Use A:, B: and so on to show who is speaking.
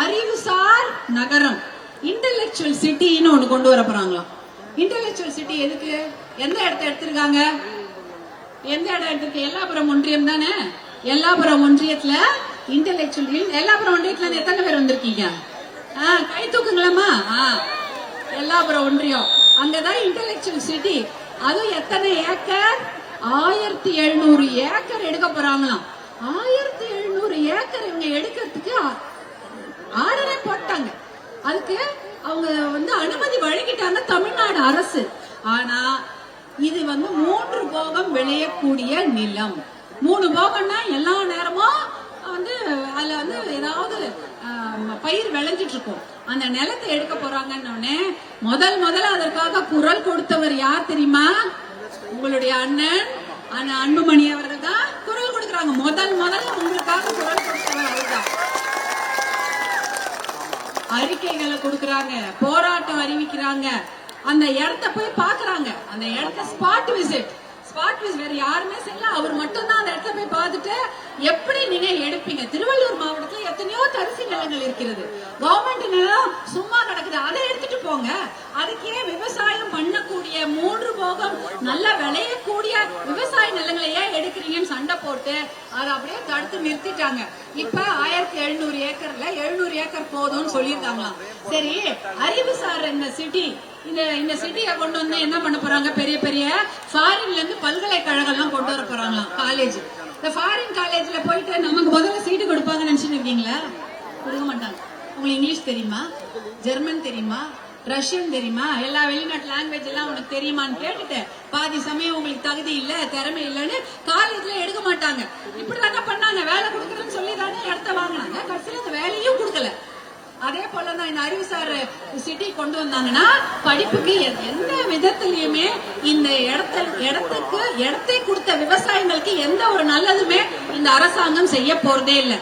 A: அறிவுசார் நகரம் இன்டெலெக்சுவல் சிட்டின்னு ஒண்ணு கொண்டு வர போறாங்களாம். இன்டெலெக்சுவல் சிட்டி எதுக்கு? எந்த இடத்தை எடுத்திருக்காங்க? எந்த இடம் எடுத்திருக்கு? எல்லாபுரம் ஒன்றியம் தானே. எல்லாபுரம் ஒன்றியத்துல இன்டெலெக்சுவல் எல்லாபுரம் ஒன்றியத்துல எத்தனை பேர் வந்திருக்கீங்க? கை தூக்குங்களா? எல்லாபுரம் ஒன்றியம் அங்கதான் இன்டெலெக்சுவல் சிட்டி. அதுவும் எத்தனை ஏக்கர்? 1700 ஏக்கர் எடுக்க போறாங்களாம். 1700 ஏக்கர் இவங்க எடுக்கிறதுக்கு ஆர்டரே போட்டாங்க. அதுக்கு அவங்க அனுமதி வழங்கிட்டாங்க தமிழ்நாடு அரசு. ஆனா இது 3 போகம் விளையக்கூடிய நிலம். 3 போகம்னா எல்லா நேரமும் அதுல ஏதாவது பயிர் விளைஞ்சிட்டு இருக்கும். அந்த நிலத்தை எடுக்க போறாங்கன்னு முதல்ல அதற்காக குரல் கொடுத்தவர் யார் தெரியுமா? உங்களுடைய அண்ணன் அன்புமணி அவர்கள் தான் குரல் கொடுக்கறாங்க. முதல்ல உங்களுக்காக குரல் கொடுத்தவர் அவர்தான். அறிக்கைகளை கொடுக்கறாங்க, போராட்டம் அறிவிக்கிறாங்க, அந்த இடத்தை போய் பாக்குறாங்க. அந்த இடத்தை ஸ்பாட் விசிட் வேற யாருமே செய்யல. அவர் மட்டும் தான் அந்த இடத்துல போய் பார்த்துட்டு எப்படி நீங்க எடுப்பீங்க? திருவள்ளூர் மாவட்டத்துல எத்தனையோ தரிசு நிலங்கள் இருக்கிறது. கவர்மெண்ட் நிலம் சும்மா கிடக்குது, அதை எடுத்துட்டு போங்க. அதுக்கே விவசாயம் பண்ணக்கூடிய 3 போகம் நல்ல விளையக்கூடிய விவசாய நிலங்களை ஏன் எடுக்கிறீங்கன்னு சண்டை போட்டு அதை அப்படியே தடுத்து நிறுத்திட்டாங்க. இப்ப 1700 ஏக்கர்ல 700 ஏக்கர் போதும்னு சொல்லியிருக்காங்களாம். சரி, அறிவுசார் இந்த சிட்டி இந்த சிட்டியை கொண்டு வந்து என்ன பண்ண போறாங்க? பெரிய பெரிய ஃபாரின்ல இருந்து பல்கலைக்கழகம் கொண்டு வர போறாங்களாம். காலேஜ். இந்த ஃபாரின் காலேஜ்ல போயிட்டு நமக்கு முதல்ல சீட்டு கொடுப்பாங்கன்னு நினைச்சுட்டு இருக்கீங்களா? கொடுக்க மாட்டாங்க. உங்களுக்கு இங்கிலீஷ் தெரியுமா? ஜெர்மன் தெரியுமா? ரஷ்யன் தெரியுமா? எல்லா வெளிநாட்டு லாங்குவேஜ் எல்லாம் உனக்கு தெரியுமான்னு கேட்டுட்டு பாதி சமயம் உங்களுக்கு தகுதி இல்ல, திறமை இல்லன்னு காலேஜ்ல எடுக்க மாட்டாங்க. இப்படிதாங்க பண்ணாங்க. வேலை கொடுக்கறேன்னு சொல்லி தானே இடத்த வாங்கினாங்க. கடைசியில அந்த வேலையும் கொடுக்கல. அதே போலதான் இந்த அறிவுசார் சிட்டி கொண்டு வந்தாங்கன்னா படிப்புக்கு எந்த விதத்திலயுமே இந்த இடத்தை கொடுத்த விவசாயிகளுக்கு எந்த ஒரு நல்லதுமே இந்த அரசாங்கம் செய்ய போறதே இல்லை.